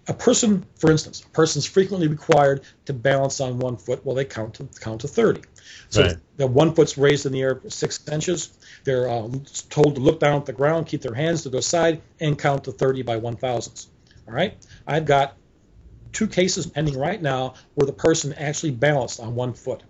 a person, for instance, a person's frequently required to balance on one foot while they count to 30. So Right. the one foot's raised in the air 6 inches. They're told to look down at the ground, keep their hands to their side, and count to 30 by 1,000ths. All right? I've got 2 cases pending right now where the person actually balanced on one foot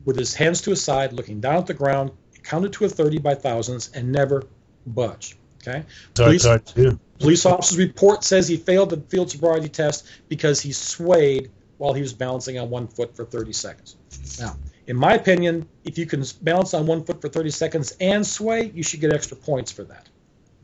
with his hands to his side, looking down at the ground, counted to a 30 by thousands, and never budged. Okay? Police officer's report says he failed the field sobriety test because he swayed while he was balancing on one foot for 30 seconds. Now, in my opinion, if you can balance on one foot for 30 seconds and sway, you should get extra points for that.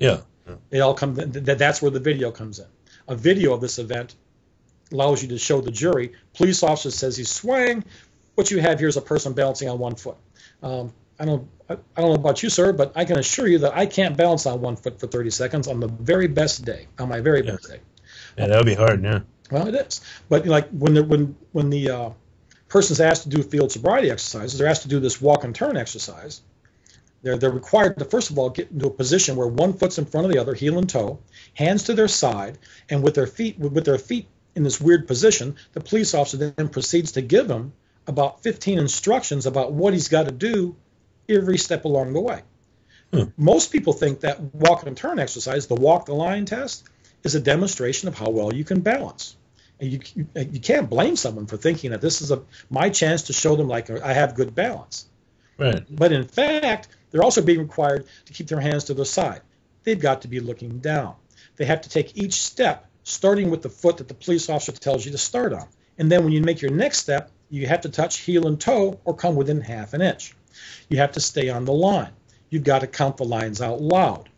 Yeah. They all come. That's where the video comes in. A video of this event allows you to show the jury. Police officer says he's swaying. What you have here is a person balancing on one foot. I don't know about you, sir, but I can assure you that I can't balance on one foot for 30 seconds on the very best day, on my very best day. Yeah, that would be hard, yeah. Well, it is. But like when the person's asked to do field sobriety exercises, they're asked to do this walk and turn exercise. They're required to, first of all, get into a position where one foot's in front of the other, heel and toe, hands to their side, and with their feet in this weird position, the police officer then proceeds to give them about 15 instructions about what he's got to do every step along the way. Most people think that walk and turn exercise, the walk the line test, is a demonstration of how well you can balance. And you can't blame someone for thinking that this is my chance to show them like I have good balance. Right. But in fact, they're also being required to keep their hands to the side. They've got to be looking down. They have to take each step starting with the foot that the police officer tells you to start on. And then when you make your next step, you have to touch heel and toe or come within half an inch. You have to stay on the line. You've got to count the lines out loud.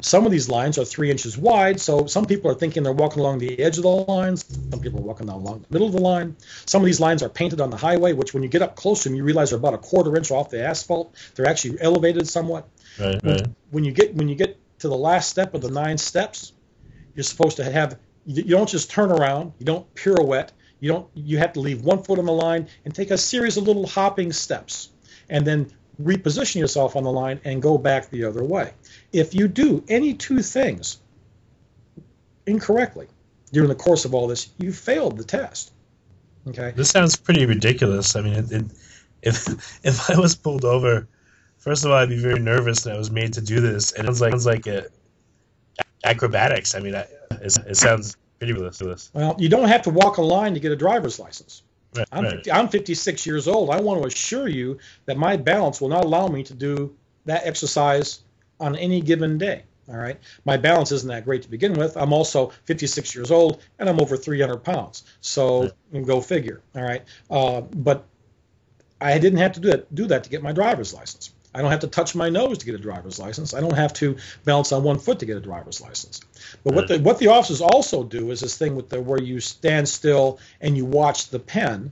Some of these lines are 3 inches wide, so some people are thinking they're walking along the edge of the lines. Some people are walking along the middle of the line. Some of these lines are painted on the highway, which when you get up close to them, you realize they're about a 1/4 inch off the asphalt. They're actually elevated somewhat. Right. When you get to the last step of the 9 steps, you're supposed to have. You don't just turn around. You don't pirouette. You have to leave one foot on the line and take a series of little hopping steps, and then reposition yourself on the line and go back the other way. If you do any 2 things incorrectly during the course of all this, you failed the test. Okay. This sounds pretty ridiculous. I mean, if I was pulled over, first of all, I'd be very nervous that I was made to do this. And it sounds like acrobatics. I mean, it sounds pretty ridiculous. Well, you don't have to walk a line to get a driver's license. Right. I'm 56 years old. I want to assure you that my balance will not allow me to do that exercise on any given day. All right. My balance isn't that great to begin with. I'm also 56 years old and I'm over 300 pounds. So go figure. All right. But I didn't have to do that to get my driver's license. I don't have to touch my nose to get a driver's license. I don't have to balance on one foot to get a driver's license. But what the officers also do is this thing where you stand still and you watch the pen,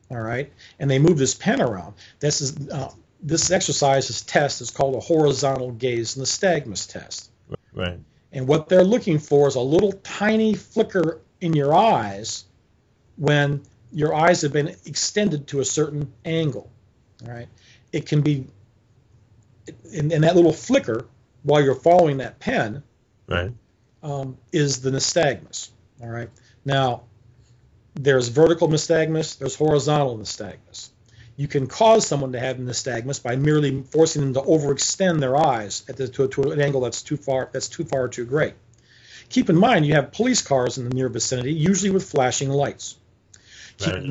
all right, and they move this pen around. This exercise, this test, is called a horizontal gaze nystagmus test. Right. And what they're looking for is a little tiny flicker in your eyes when your eyes have been extended to a certain angle. All right. It can be in that little flicker while you're following that pen. Right. Is the nystagmus. All right. Now, there's vertical nystagmus. There's horizontal nystagmus. You can cause someone to have nystagmus by merely forcing them to overextend their eyes to an angle that's too far or too great. Keep in mind, you have police cars in the near vicinity, usually with flashing lights.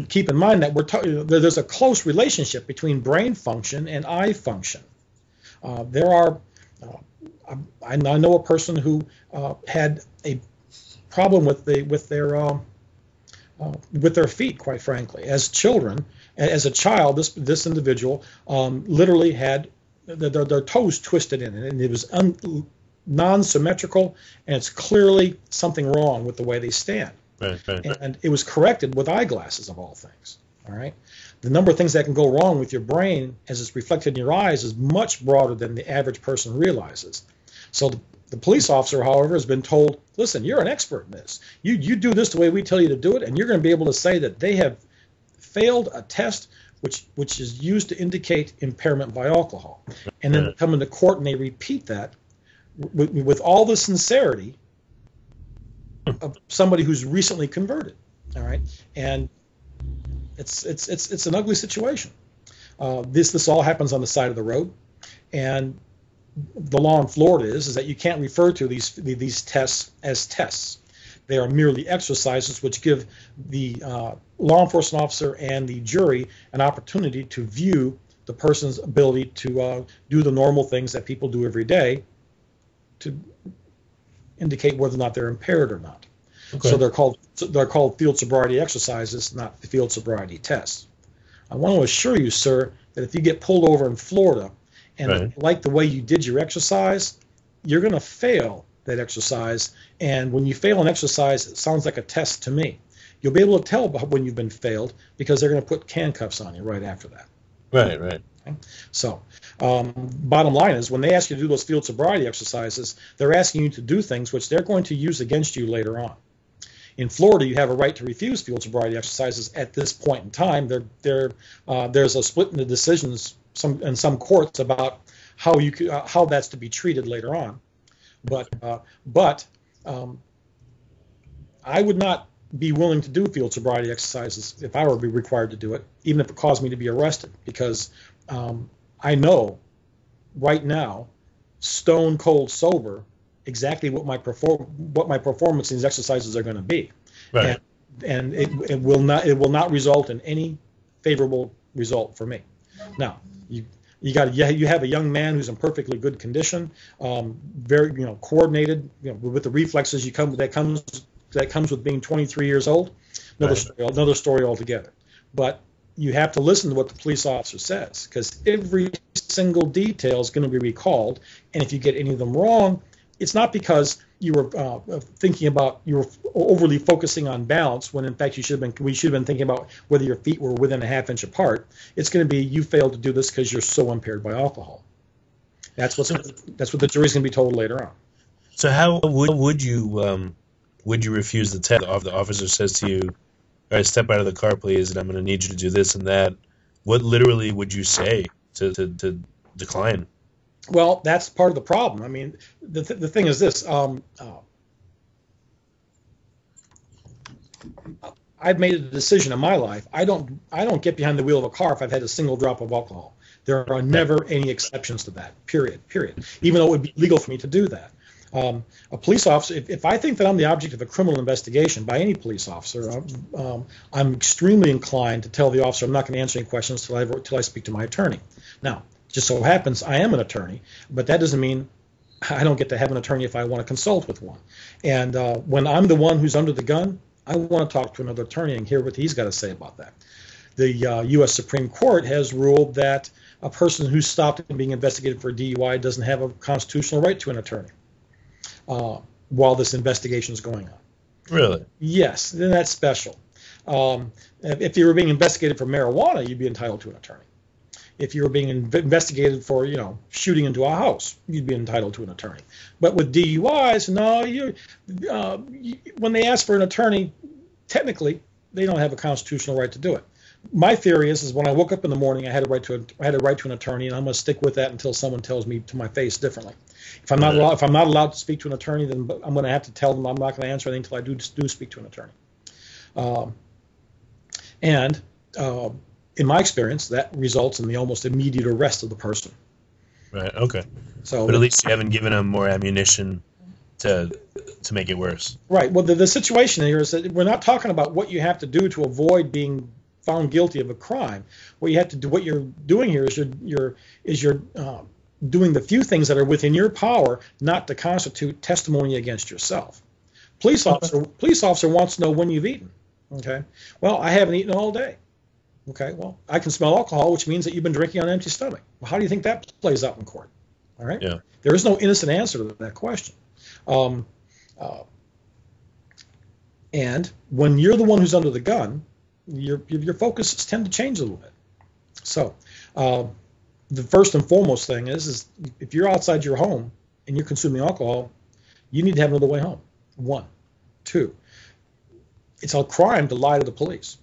Keep in mind that there's a close relationship between brain function and eye function. I know a person who had a problem with their feet, quite frankly. As a child, this individual literally had their toes twisted in it, and it was non-symmetrical, and it's clearly something wrong with the way they stand. Right. And it was corrected with eyeglasses, of all things. All right. The number of things that can go wrong with your brain as it's reflected in your eyes is much broader than the average person realizes. So the police officer, however, has been told, listen, you're an expert in this. You do this the way we tell you to do it, and you're going to be able to say that they have failed a test which is used to indicate impairment by alcohol. And then they come into court and they repeat that with all the sincerity of somebody who's recently converted. All right, and it's an ugly situation. This all happens on the side of the road, and the law in Florida is that you can't refer to these tests as tests. They are merely exercises which give the law enforcement officer and the jury an opportunity to view the person's ability to do the normal things that people do every day to indicate whether or not they're impaired or not. Okay. So they're called field sobriety exercises, not field sobriety tests. I want to assure you, sir, that if you get pulled over in Florida and like the way you did your exercise, you're going to fail that exercise. And when you fail an exercise, it sounds like a test to me. You'll be able to tell when you've been failed because they're going to put handcuffs on you right after that. Right. Okay? So, bottom line is, when they ask you to do those field sobriety exercises, they're asking you to do things which they're going to use against you later on. In Florida, you have a right to refuse field sobriety exercises at this point in time. There's a split in the decisions in some courts about how that's to be treated later on. But I would not be willing to do field sobriety exercises if I were to be required to do it, even if it caused me to be arrested, because I know right now, stone cold sober, exactly what my performance in these exercises are going to be, right. and it will not result in any favorable result for me. Now you have a young man who's in perfectly good condition, very coordinated, with the reflexes that comes with being 23 years old. Another story altogether. But you have to listen to what the police officer says, because every single detail is going to be recalled, and if you get any of them wrong, it's not because you were you were overly focusing on balance when in fact we should have been thinking about whether your feet were within a half-inch apart. It's going to be you failed to do this because you're so impaired by alcohol. That's what the jury's going to be told later on. So how would you refuse the test? The officer says to you, "All right, step out of the car, please, and I'm going to need you to do this and that." What literally would you say to decline? Well, that's part of the problem. I mean, the thing is this. I've made a decision in my life. I don't get behind the wheel of a car if I've had a single drop of alcohol. There are never any exceptions to that, period. Even though it would be legal for me to do that. A police officer, if I think that I'm the object of a criminal investigation by any police officer, I'm extremely inclined to tell the officer I'm not going to answer any questions till I speak to my attorney. Now, just so happens I am an attorney, but that doesn't mean I don't get to have an attorney if I want to consult with one. And when I'm the one who's under the gun, I want to talk to another attorney and hear what he's got to say about that. The U.S. Supreme Court has ruled that a person who's stopped and being investigated for a DUI doesn't have a constitutional right to an attorney while this investigation is going on. Really? Yes, then that's special. If you were being investigated for marijuana, you'd be entitled to an attorney. If you were being investigated for, shooting into a house, you'd be entitled to an attorney. But with DUIs, no, when they ask for an attorney, technically, they don't have a constitutional right to do it. My theory is when I woke up in the morning, I had a right to an attorney, and I'm going to stick with that until someone tells me to my face differently. If I'm not allowed to speak to an attorney, then I'm going to have to tell them I'm not going to answer anything until I do speak to an attorney. In my experience, that results in the almost immediate arrest of the person. Right. Okay. So, but at least you haven't given them more ammunition to make it worse. Right. Well, the situation here is that we're not talking about what you have to do to avoid being found guilty of a crime. What you have to do, what you're doing here is you're doing the few things that are within your power not to constitute testimony against yourself. Police officer wants to know when you've eaten. Okay. Well, I haven't eaten all day. Okay, well, I can smell alcohol, which means that you've been drinking on an empty stomach. Well, how do you think that plays out in court? All right? Yeah. There is no innocent answer to that question. And when you're the one who's under the gun, your focuses tend to change a little bit. So the first and foremost thing is if you're outside your home and you're consuming alcohol, you need to have another way home. 1. 2, it's a crime to lie to the police.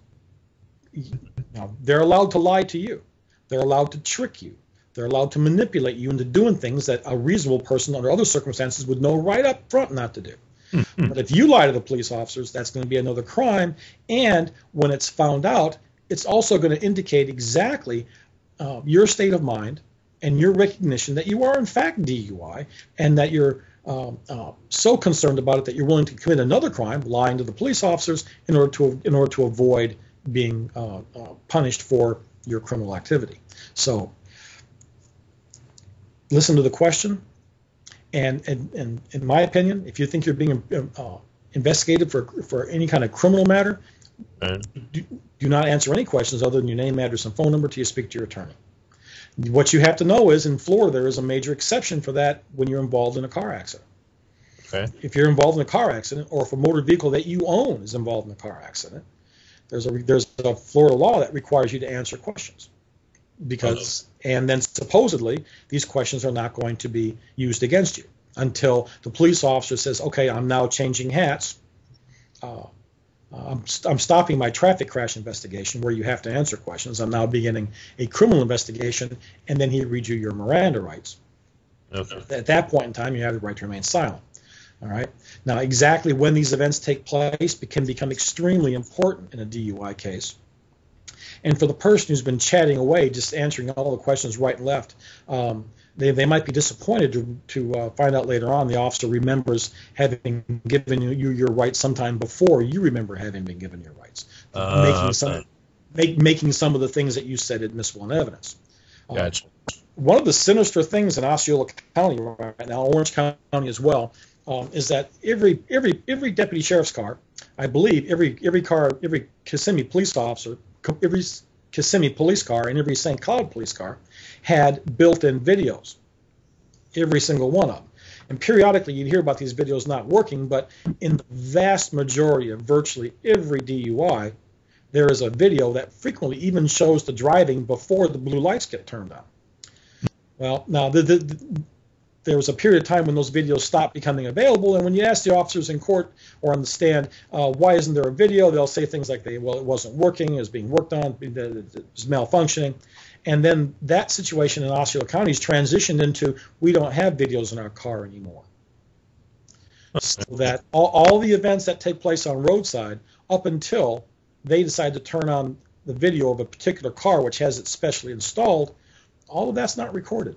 Now, they're allowed to lie to you. They're allowed to trick you. They're allowed to manipulate you into doing things that a reasonable person under other circumstances would know right up front not to do. But if you lie to the police officers, that's going to be another crime. And when it's found out, it's also going to indicate exactly your state of mind and your recognition that you are in fact DUI, and that you're so concerned about it that you're willing to commit another crime, lying to the police officers, in order to avoid being punished for your criminal activity. So listen to the question, and in my opinion, if you think you're being investigated for any kind of criminal matter, do not answer any questions other than your name, address, and phone number till you speak to your attorney. What you have to know is, in Florida, there is a major exception for that when you're involved in a car accident. Okay. If you're involved in a car accident, or if a motor vehicle that you own is involved in a car accident, there's a Florida law that requires you to answer questions, and then supposedly these questions are not going to be used against you until the police officer says, okay, I'm now changing hats. I'm stopping my traffic crash investigation where you have to answer questions. I'm now beginning a criminal investigation, and then he reads you your Miranda rights. Okay. At that point in time, you have the right to remain silent. All right. Now, exactly when these events take place can become extremely important in a DUI case. And for the person who's been chatting away, just answering all the questions right and left, they might be disappointed to find out later on the officer remembers having given you your rights sometime before you remember having been given your rights, making some of the things that you said admissible in evidence. Gotcha. One of the sinister things in Osceola County right now, Orange County as well, is that every deputy sheriff's car, I believe every Kissimmee police officer, every Kissimmee police car, and every St. Cloud police car had built-in videos, every single one of them. And periodically you'd hear about these videos not working, but in the vast majority of virtually every DUI, there is a video that frequently even shows the driving before the blue lights get turned on. Well, now there was a period of time when those videos stopped becoming available, and when you ask the officers in court or on the stand, why isn't there a video, they'll say things like, it wasn't working, it was being worked on, it was malfunctioning. And then that situation in Osceola County has transitioned into, we don't have videos in our car anymore. So that all the events that take place on roadside, up until they decide to turn on the video of a particular car which has it specially installed, all of that's not recorded.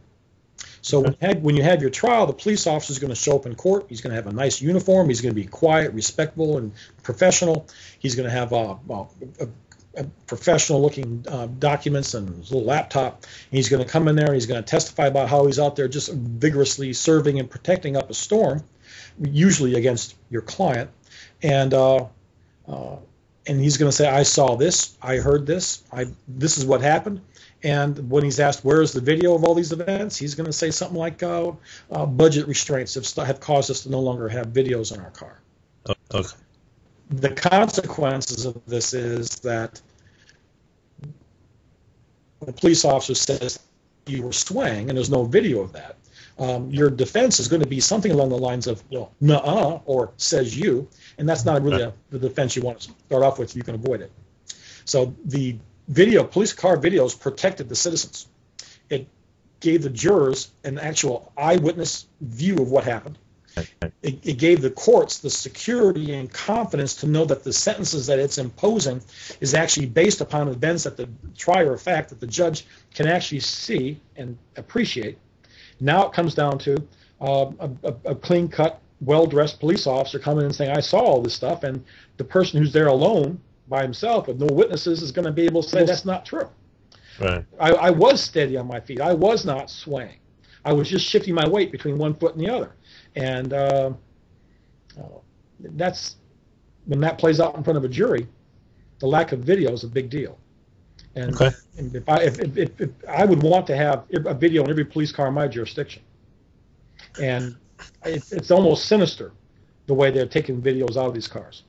So when you have your trial, the police officer is going to show up in court. He's going to have a nice uniform. He's going to be quiet, respectful, and professional. He's going to have a professional-looking documents and his little laptop. And he's going to come in there and he's going to testify about how he's out there just vigorously serving and protecting up a storm, usually against your client. And he's going to say, I saw this, I heard this, this is what happened. And when he's asked, where is the video of all these events, he's going to say something like, budget restraints have caused us to no longer have videos in our car. Okay. The consequences of this is that the police officer says you were swaying and there's no video of that. Your defense is going to be something along the lines of, nuh-uh, or says you, and that's not really the defense you want to start off with. You can avoid it. So the police car videos protected the citizens. It gave the jurors an actual eyewitness view of what happened. It gave the courts the security and confidence to know that the sentences that it's imposing is actually based upon events that the trier of fact that the judge can actually see and appreciate. Now it comes down to a clean-cut, well-dressed police officer coming in and saying, I saw all this stuff, and the person who's there alone by himself with no witnesses is going to be able to say that's not true. Right. I was steady on my feet. I was not swaying. I was just shifting my weight between one foot and the other. And that's when that plays out in front of a jury, the lack of video is a big deal. And, okay. And if I would want to have a video in every police car in my jurisdiction. And it's almost sinister the way they're taking videos out of these cars.